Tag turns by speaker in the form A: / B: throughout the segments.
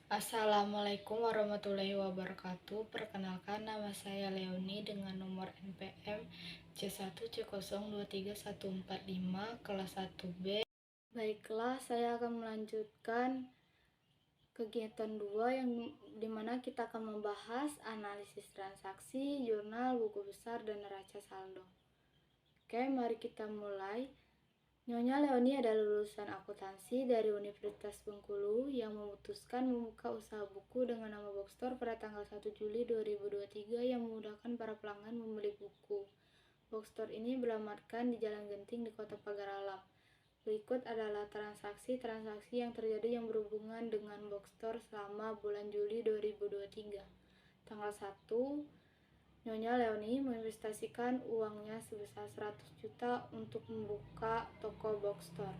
A: Assalamualaikum warahmatullahi wabarakatuh. Perkenalkan, nama saya Leoni dengan nomor NPM C1C023145 kelas 1B. Baiklah, saya akan melanjutkan kegiatan 2 yang dimana kita akan membahas analisis transaksi, jurnal, buku besar, dan neraca saldo. Oke, mari kita mulai. Nyonya Leoni adalah lulusan akuntansi dari Universitas Bengkulu yang memutuskan membuka usaha buku dengan nama Bookstore pada tanggal 1 Juli 2023 yang memudahkan para pelanggan membeli buku. Bookstore ini beralamatkan di Jalan Genting di Kota Pagar Alam. Berikut adalah transaksi-transaksi yang terjadi yang berhubungan dengan Bookstore selama bulan Juli 2023. Tanggal 1, Nyonya Leoni menginvestasikan uangnya sebesar 100 juta untuk membuka toko bookstore.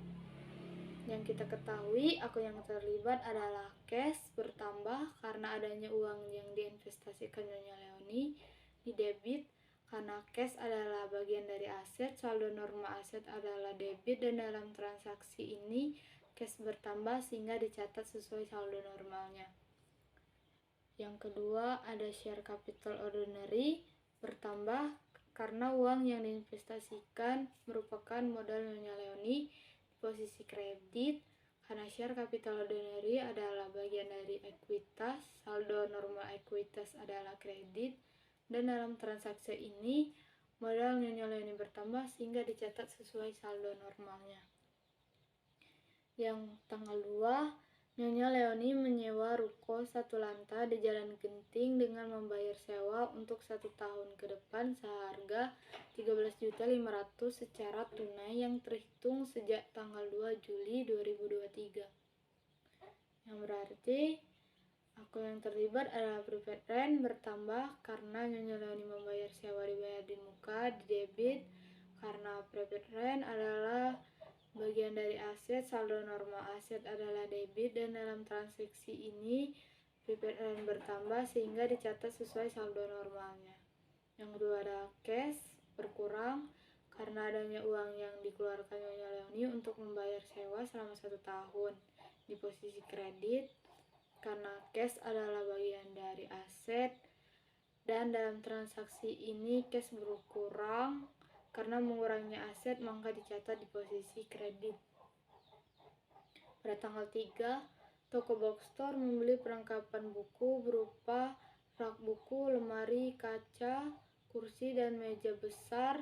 A: Yang kita ketahui, akun yang terlibat adalah cash bertambah karena adanya uang yang diinvestasikan Nyonya Leoni, di debit karena cash adalah bagian dari aset, saldo norma aset adalah debit, dan dalam transaksi ini cash bertambah sehingga dicatat sesuai saldo normalnya. Yang kedua, ada share capital ordinary bertambah karena uang yang diinvestasikan merupakan modal Nyonya Leoni di posisi kredit karena share capital ordinary adalah bagian dari ekuitas, saldo normal ekuitas adalah kredit, dan dalam transaksi ini modal Nyonya Leoni bertambah sehingga dicatat sesuai saldo normalnya. Yang tanggal 2, Nyonya Leoni menyewa ruko satu lantai di Jalan Genting dengan membayar sewa untuk 1 tahun ke depan seharga 13.500.000 secara tunai yang terhitung sejak tanggal 2 Juli 2023. Yang berarti akun yang terlibat adalah prepaid rent bertambah karena Nyonya Leoni membayar sewa dibayar di muka, di debit karena prepaid rent adalah bagian dari aset, saldo normal aset adalah debit, dan dalam transaksi ini prepaid rent bertambah sehingga dicatat sesuai saldo normalnya. Yang kedua ada cash berkurang karena adanya uang yang dikeluarkan Nyonya Leoni untuk membayar sewa selama 1 tahun di posisi kredit karena cash adalah bagian dari aset, dan dalam transaksi ini cash berkurang karena mengurangnya aset maka dicatat di posisi kredit. Pada tanggal 3, toko bookstore membeli perlengkapan buku berupa rak buku, lemari, kaca, kursi, dan meja besar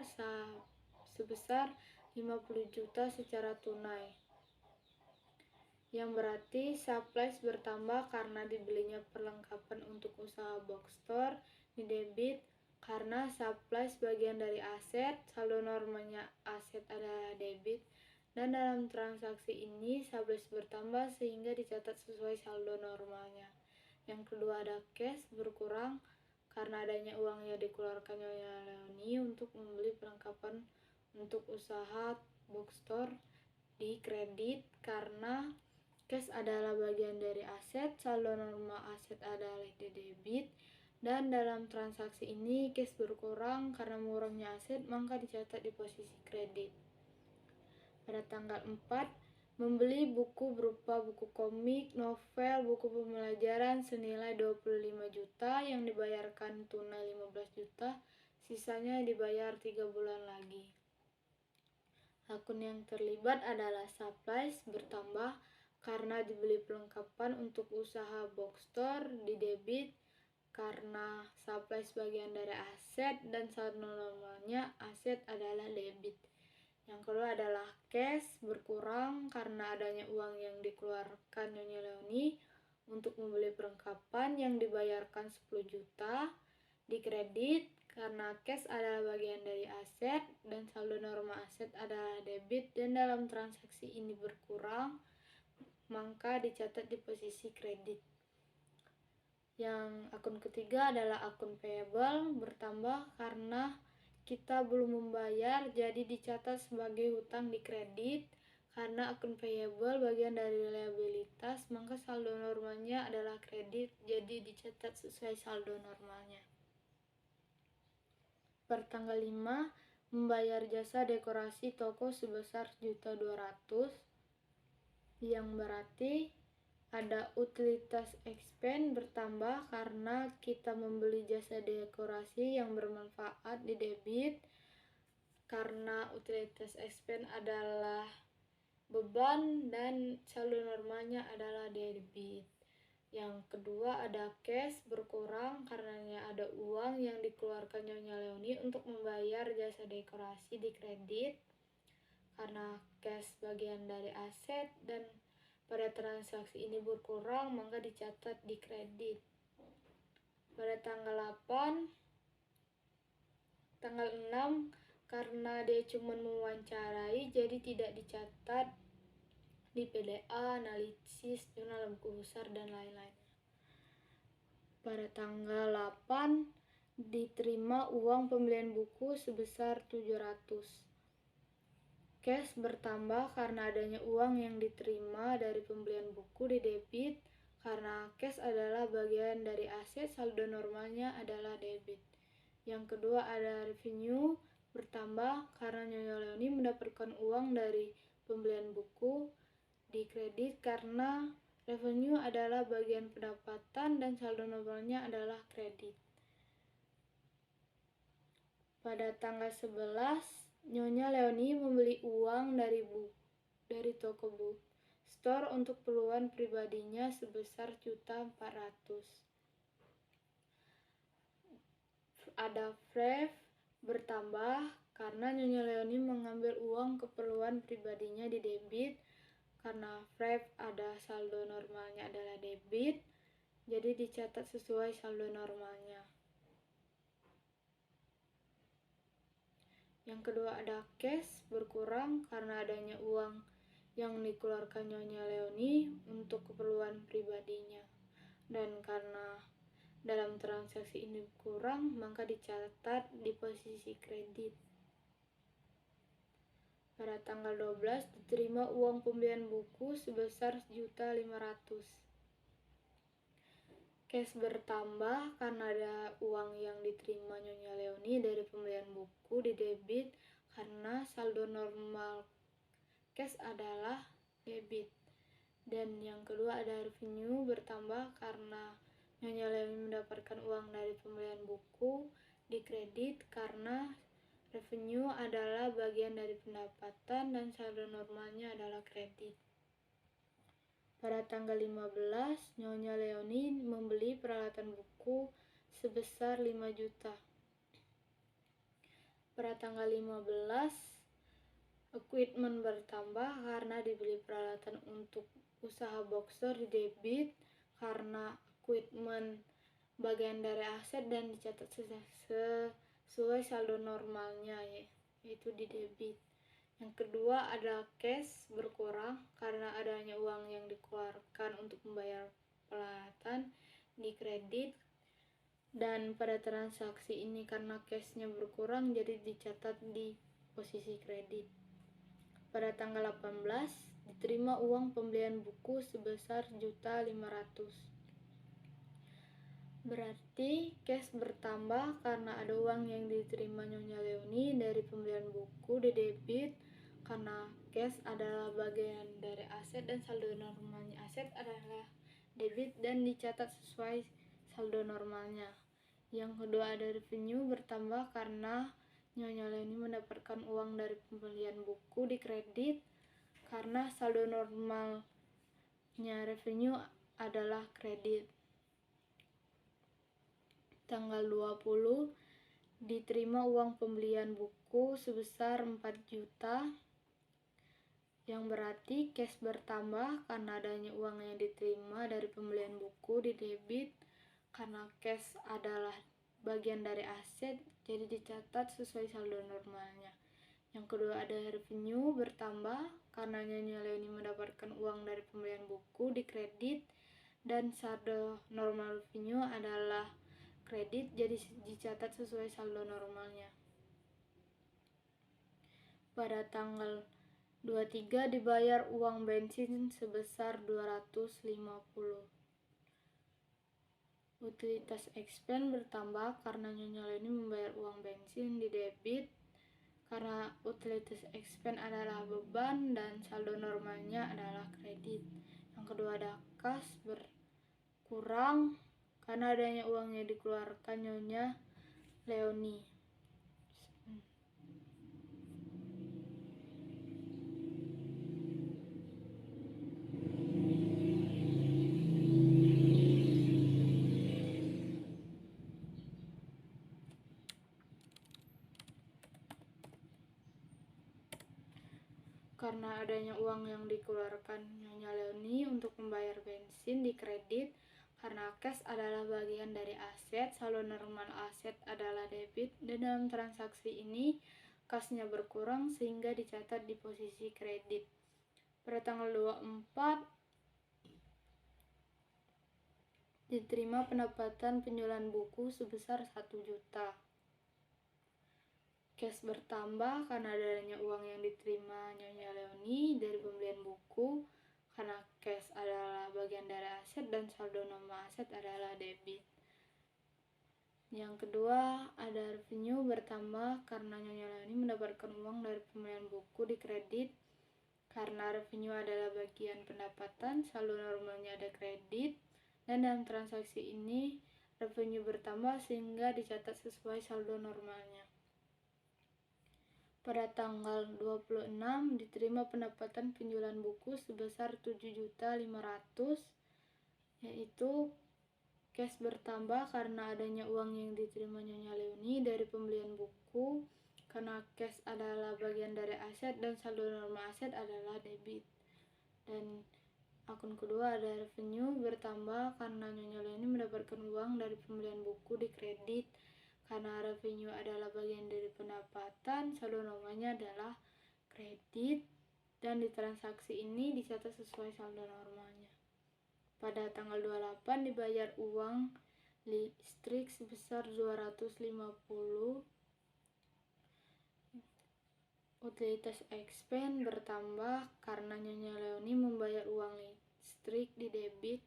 A: sebesar 50 juta secara tunai. Yang berarti supplies bertambah karena dibelinya perlengkapan untuk usaha bookstore, di debit karena supplies bagian dari aset, saldo normalnya aset adalah debit, dan dalam transaksi ini supplies bertambah sehingga dicatat sesuai saldo normalnya. Yang kedua ada cash berkurang karena adanya uang yang dikeluarkan Nyonya Leoni untuk membeli perlengkapan untuk usaha bookstore, di kredit karena cash adalah bagian dari aset, saldo normal aset adalah di debit, dan dalam transaksi ini cash berkurang karena mengurangnya aset maka dicatat di posisi kredit. Pada tanggal 4, membeli buku berupa buku komik, novel, buku pembelajaran senilai 25 juta yang dibayarkan tunai 15 juta, sisanya dibayar 3 bulan lagi. Akun yang terlibat adalah supplies bertambah karena dibeli perlengkapan untuk usaha bookstore, di debit karena supplies bagian dari aset dan saldo normalnya aset adalah debit. Yang kedua adalah cash berkurang karena adanya uang yang dikeluarkan Nyonya Leoni untuk membeli perlengkapan yang dibayarkan 10 juta, di kredit karena cash adalah bagian dari aset dan saldo normal aset adalah debit, dan dalam transaksi ini berkurang maka dicatat di posisi kredit. Yang akun ketiga adalah akun payable bertambah karena kita belum membayar jadi dicatat sebagai hutang di kredit karena akun payable bagian dari liabilitas maka saldo normalnya adalah kredit jadi dicatat sesuai saldo normalnya. Per tanggal 5, membayar jasa dekorasi toko sebesar 1.200.000 yang berarti ada utilitas expense bertambah karena kita membeli jasa dekorasi yang bermanfaat di debit, karena utilitas expense adalah beban dan saldo normalnya adalah debit. Yang kedua ada cash berkurang karenanya ada uang yang dikeluarkan Nyonya Leoni untuk membayar jasa dekorasi di kredit, karena cash bagian dari aset dan pada transaksi ini berkurang maka dicatat di kredit. Pada tanggal 6 karena dia cuma mewawancarai jadi tidak dicatat di PDA, analisis, jurnal buku besar dan lain-lain. Pada tanggal 8 diterima uang pembelian buku sebesar 700. Cash bertambah karena adanya uang yang diterima dari pembelian buku di debit, karena cash adalah bagian dari aset, saldo normalnya adalah debit. Yang kedua ada revenue bertambah karena Nyonya Leoni mendapatkan uang dari pembelian buku di kredit, karena revenue adalah bagian pendapatan dan saldo normalnya adalah kredit. Pada tanggal 11 Nyonya Leoni membeli uang dari toko bookstore untuk keperluan pribadinya sebesar 1.400.000. Ada FREV bertambah karena Nyonya Leoni mengambil uang keperluan pribadinya di debit, karena FREV ada saldo normalnya adalah debit, jadi dicatat sesuai saldo normalnya. Yang kedua ada cash berkurang karena adanya uang yang dikeluarkan Nyonya Leoni untuk keperluan pribadinya, dan karena dalam transaksi ini kurang maka dicatat di posisi kredit. Pada tanggal 12 diterima uang pembelian buku sebesar 1.500.000. Cash bertambah karena ada uang yang diterima Nyonya Leoni dari pembelian buku di debit, karena saldo normal cash adalah debit. Dan yang kedua ada revenue bertambah karena Nyonya Leoni mendapatkan uang dari pembelian buku di kredit, karena revenue adalah bagian dari pendapatan dan saldo normalnya adalah kredit. Pada tanggal 15 Nyonya Leoni membeli peralatan buku sebesar 5 juta. Pada tanggal 15 equipment bertambah karena dibeli peralatan untuk usaha bookstore di debit, karena equipment bagian dari aset dan dicatat sesuai saldo normalnya, yaitu di debit. Yang kedua ada cash berkurang karena adanya uang yang dikeluarkan untuk membayar peralatan di kredit, dan pada transaksi ini karena cashnya berkurang jadi dicatat di posisi kredit. Pada tanggal 18 diterima uang pembelian buku sebesar 1.500.000. Berarti cash bertambah karena ada uang yang diterima Nyonya Leoni dari pembelian buku di debit, karena cash adalah bagian dari aset dan saldo normalnya aset adalah debit dan dicatat sesuai saldo normalnya. Yang kedua ada revenue bertambah karena Nyonya Leoni mendapatkan uang dari pembelian buku di kredit, karena saldo normalnya revenue adalah kredit. Tanggal 20 diterima uang pembelian buku sebesar 4 juta, yang berarti cash bertambah karena adanya uang yang diterima dari pembelian buku di debit, karena cash adalah bagian dari aset jadi dicatat sesuai saldo normalnya. Yang kedua ada revenue bertambah karena Nyonya Leoni mendapatkan uang dari pembelian buku di kredit, dan saldo normal revenue adalah kredit jadi dicatat sesuai saldo normalnya. Pada tanggal 23 dibayar uang bensin sebesar 250. Utilitas expense bertambah karena Nyonya Leoni membayar uang bensin di debit, karena utilitas expense adalah beban dan saldo normalnya adalah kredit. Yang kedua ada kas berkurang karena adanya uang yang dikeluarkan Nyonya Leoni. Karena adanya uang yang dikeluarkan Nyonya Leoni untuk membayar bensin di kredit, karena cash adalah bagian dari aset, saldo normal aset adalah debit, dan dalam transaksi ini cashnya berkurang sehingga dicatat di posisi kredit. Pada tanggal 24 diterima pendapatan penjualan buku sebesar 1 juta. Cash bertambah karena adanya uang yang diterima Nyonya Leoni dari pembelian buku, karena cash adalah bagian dari aset dan saldo normal aset adalah debit. Yang kedua, ada revenue bertambah karena Nyonya Leoni mendapatkan uang dari pembelian buku di kredit. Karena revenue adalah bagian pendapatan, saldo normalnya ada kredit, dan dalam transaksi ini revenue bertambah sehingga dicatat sesuai saldo normalnya. Pada tanggal 26 diterima pendapatan penjualan buku sebesar 7.500.000, yaitu cash bertambah karena adanya uang yang diterima Nyonya Leoni dari pembelian buku, karena cash adalah bagian dari aset dan saldo normal aset adalah debit. Dan akun kedua ada revenue bertambah karena Nyonya Leoni mendapatkan uang dari pembelian buku di kredit. Karena revenue adalah bagian dari pendapatan, saldo normalnya adalah kredit, dan di transaksi ini dicatat sesuai saldo normalnya. Pada tanggal 28 dibayar uang listrik sebesar 250. Utilitas expense bertambah karena Nyonya Leoni membayar uang listrik di debit,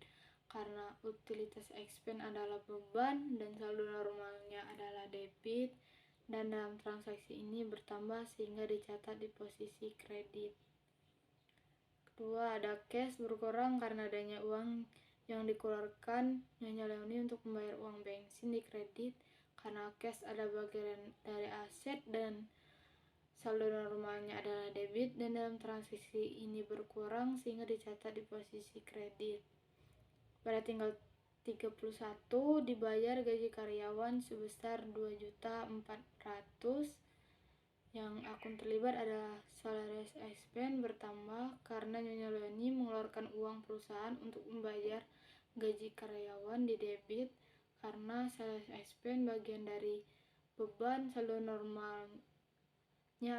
A: karena utilitas expense adalah beban dan saldo normalnya adalah debit, dan dalam transaksi ini bertambah sehingga dicatat di posisi kredit. Kedua, ada cash berkurang karena adanya uang yang dikeluarkan Nyonya Leoni untuk membayar uang bensin di kredit, karena cash ada bagian dari aset dan saldo normalnya adalah debit, dan dalam transaksi ini berkurang sehingga dicatat di posisi kredit. Pada tanggal 31 dibayar gaji karyawan sebesar 2.400.000. Yang akun terlibat adalah salaries expense bertambah karena Nyonya Leoni mengeluarkan uang perusahaan untuk membayar gaji karyawan di debit, karena salaries expense bagian dari beban, saldo normalnya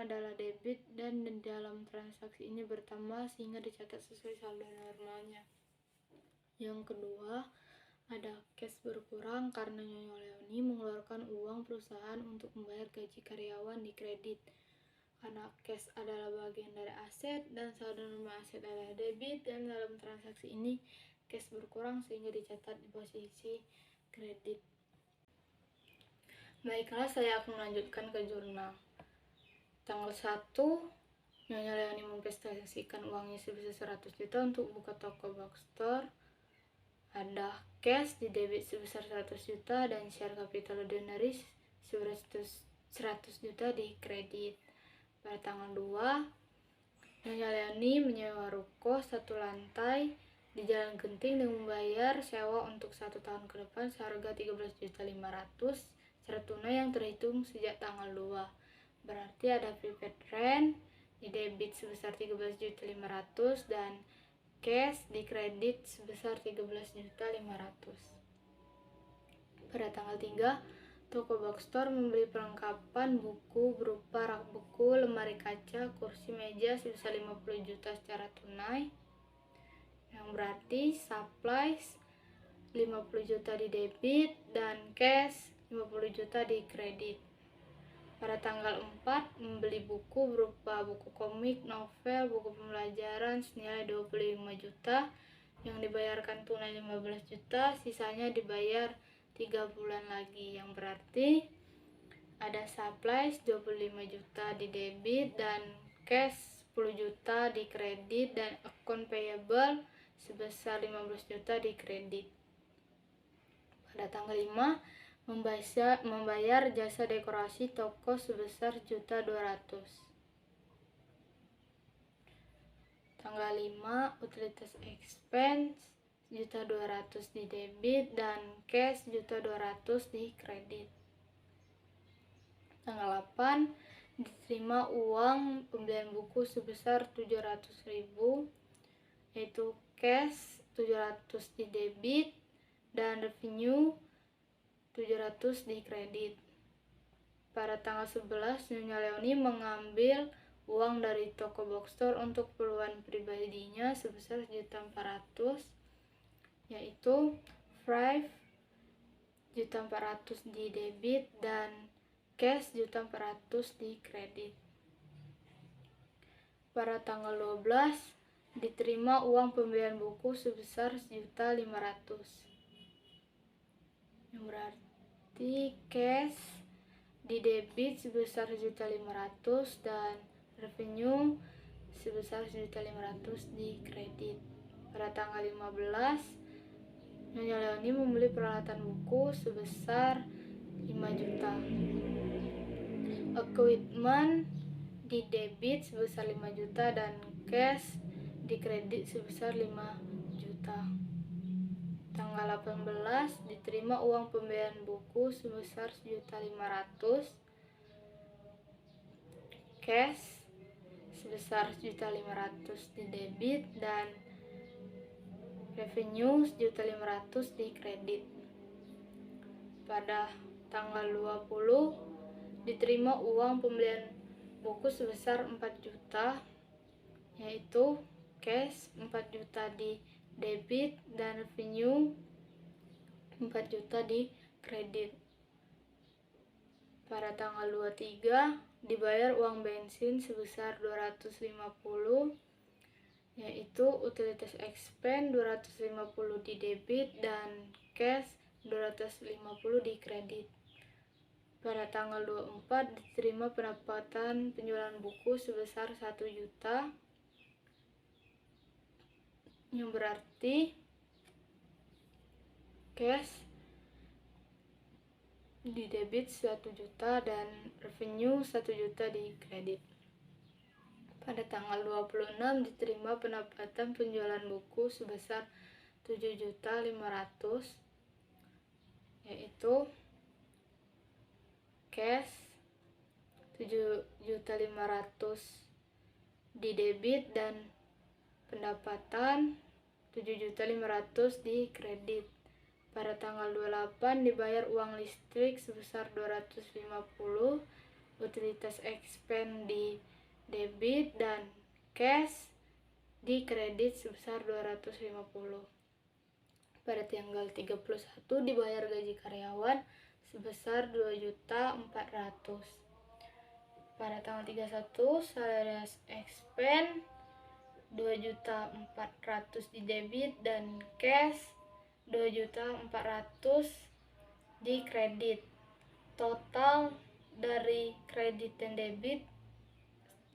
A: adalah debit, dan dalam transaksi ini bertambah sehingga dicatat sesuai saldo normalnya. Yang kedua, ada cash berkurang karena Nyonya Leoni mengeluarkan uang perusahaan untuk membayar gaji karyawan di kredit. Karena cash adalah bagian dari aset dan saldo normal aset adalah debit, dan dalam transaksi ini cash berkurang sehingga dicatat di posisi kredit. Baiklah, saya akan melanjutkan ke jurnal. Tanggal 1 Nyonya Leoni menginvestasikan uangnya sebesar 100 juta untuk buka toko bookstore. Ada cash di debit sebesar 100 juta dan share capital ordinary sebesar 100 juta di kredit. Pada tanggal 2 Nyonya Leoni menyewa ruko 1 lantai di Jalan Genting dengan membayar sewa untuk 1 tahun ke depan seharga 13.500.000 secara tunai yang terhitung sejak tanggal 2. Berarti ada prepaid rent di debit sebesar 13.500.000 dan cash di kredit sebesar 13.500.000. Pada tanggal 3, toko bookstore membeli perlengkapan buku berupa rak buku, lemari kaca, kursi, meja sebesar 50 juta secara tunai, yang berarti supplies 50 juta di debit dan cash 50 juta di kredit. Pada tanggal 4, membeli buku berupa buku komik, novel, buku pembelajaran senilai 25 juta yang dibayarkan tunai 15 juta, sisanya dibayar 3 bulan lagi, yang berarti ada supplies 25 juta di debit dan cash 10 juta di kredit, dan account payable sebesar 15 juta di kredit. Pada tanggal 5 membayar jasa dekorasi toko sebesar 1.200.000. Tanggal 5 utilitas expense 1.200.000 di debit dan cash 1.200.000 di kredit. Tanggal 8 diterima uang pembelian buku sebesar 700.000, yaitu cash 700 di debit dan revenue 700 di kredit. Pada tanggal 11 Nyonya Leoni mengambil uang dari toko bookstore untuk keperluan pribadinya sebesar 1.400.000, yaitu 5.400 di debit dan cash 1.400 di kredit. Pada tanggal 12 diterima uang pembelian buku sebesar 1.500.000, yang berarti cash di debit sebesar 1.500.000 dan revenue sebesar 1.500.000 di kredit. Pada tanggal 15 Nyonya Leoni membeli peralatan buku sebesar 5 juta. Equipment di debit sebesar 5 juta dan cash di kredit sebesar 5 juta. Tanggal 18 diterima uang pembelian buku sebesar 1.500.000, cash sebesar 1.500.000 di debit dan revenue 1.500.000 di kredit. Pada tanggal 20 diterima uang pembelian buku sebesar 4 juta, yaitu cash 4 juta di debit dan revenue 4 juta di kredit. Pada tanggal 23 dibayar uang bensin sebesar 250, yaitu utilitas expense 250 di debit dan cash 250 di kredit. Pada tanggal 24 diterima pendapatan penjualan buku sebesar 1 juta, yang berarti cash di debit 1 juta dan revenue 1 juta di kredit. Pada tanggal 26 diterima pendapatan penjualan buku sebesar 7.500.000, yaitu cash 7.500.000 di debit dan pendapatan 7.500.000 di kredit. Pada tanggal 28 dibayar uang listrik sebesar 250, utilitas expense di debit dan cash di kredit sebesar 250. Pada tanggal 31 dibayar gaji karyawan sebesar 2.400.000. Pada tanggal 31 salary expense 2.400.000 di debit dan cash 2.400.000 di kredit. Total dari kredit dan debit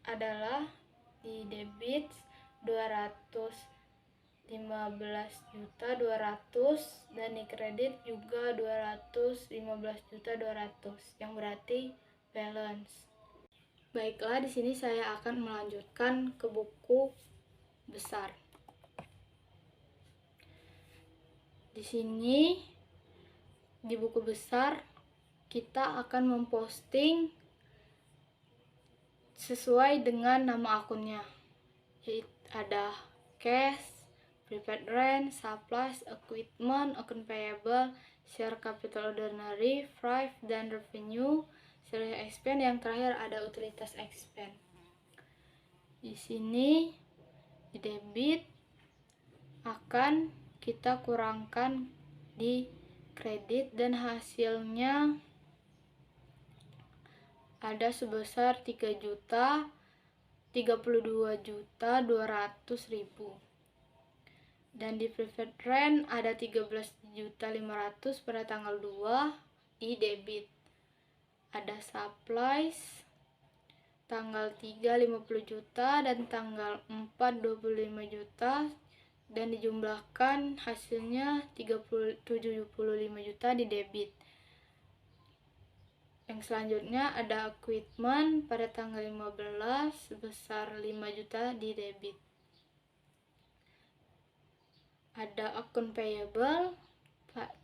A: adalah di debit 215.200.000 dan di kredit juga 215.200.000, yang berarti balance. Baiklah, di sini saya akan melanjutkan ke buku besar. Di sini di buku besar kita akan memposting sesuai dengan nama akunnya. Ada cash, prepaid rent, supplies, equipment, account payable, share capital ordinary, price, dan revenue, salary expense. Yang terakhir ada utilitas expense. Di sini di debit akan kita kurangkan di kredit dan hasilnya ada sebesar 3.032.200.000. Dan di prepaid rent ada 13.500.000 pada tanggal 2 di debit. Ada supplies tanggal 3 50 juta dan tanggal 4 25 juta dan dijumlahkan hasilnya 75 juta di debit. Yang selanjutnya ada equipment pada tanggal 15 sebesar 5 juta di debit. Ada akun payable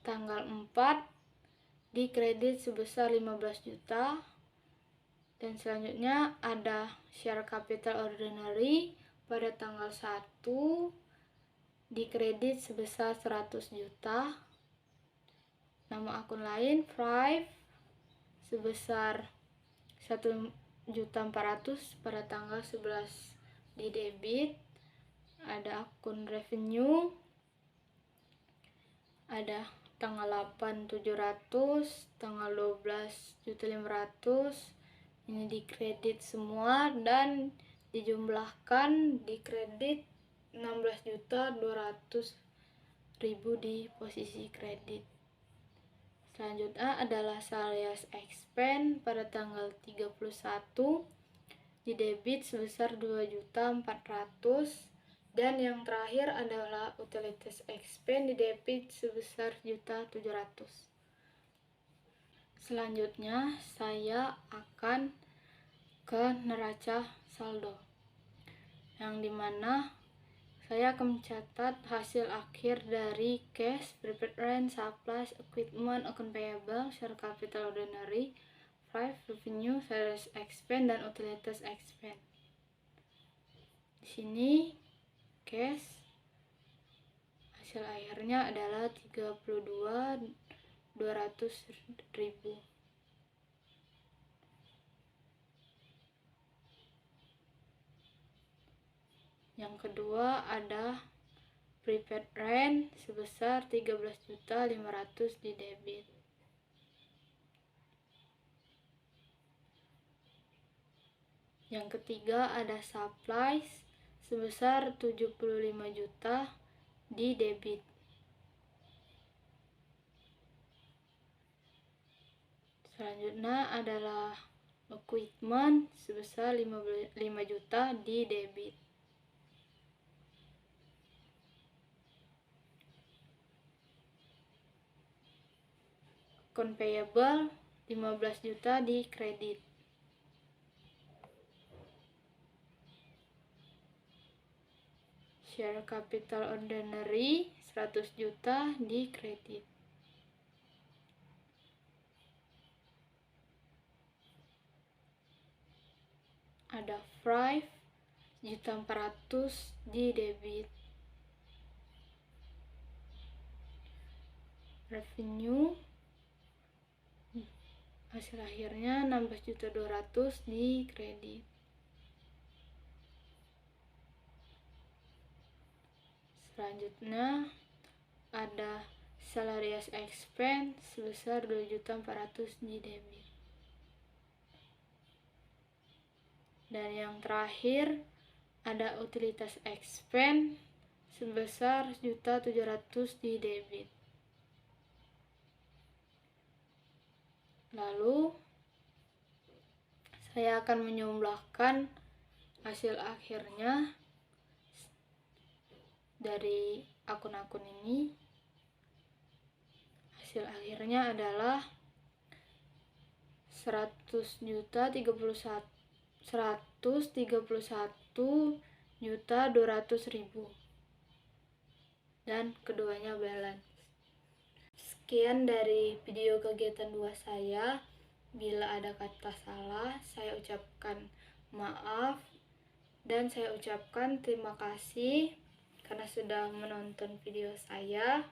A: tanggal 4 di kredit sebesar 15 juta. Dan selanjutnya ada share capital ordinary pada tanggal 1 di kredit sebesar 100 juta. Nama akun lain Thrive sebesar 1.400.000 pada tanggal 11 di debit. Ada akun revenue, ada tanggal 8 700, tanggal 12 500. Ini di kredit semua dan dijumlahkan di kredit 16.200.000 di posisi kredit. Selanjutnya adalah sales expense pada tanggal 31 di debit sebesar 2.400.000, dan yang terakhir adalah utilities expense di debit sebesar 1.700.000. Selanjutnya saya akan ke neraca saldo, yang dimana saya akan mencatat hasil akhir dari cash, prepaid rent, supplies, equipment, account payable, share capital ordinary, revenue, sales expense, dan utilities expense. Di sini cash hasil akhirnya adalah 32.200.000. Yang kedua ada prepaid rent sebesar 13.500.000 di debit. Yang ketiga ada supplies sebesar 75 juta di debit. Selanjutnya adalah equipment sebesar 5 juta di debit. Account payable 15 juta di kredit. Share capital ordinary 100 juta di kredit. Ada Thrive 1.400.000 di debit. Revenue hasil akhirnya 16.200.000 di kredit. Selanjutnya ada salaries expense sebesar 2.400.000 di debit. Dan yang terakhir ada utilitas expense sebesar 1.700.000 di debit. Lalu saya akan menjumlahkan hasil akhirnya dari akun-akun ini. Hasil akhirnya adalah 131.200.000 dan keduanya balance. Sekian dari video kegiatan 2 saya. Bila ada kata salah, saya ucapkan maaf, dan saya ucapkan terima kasih karena sudah menonton video saya.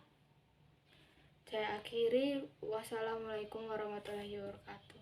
A: Saya akhiri, wassalamualaikum warahmatullahi wabarakatuh.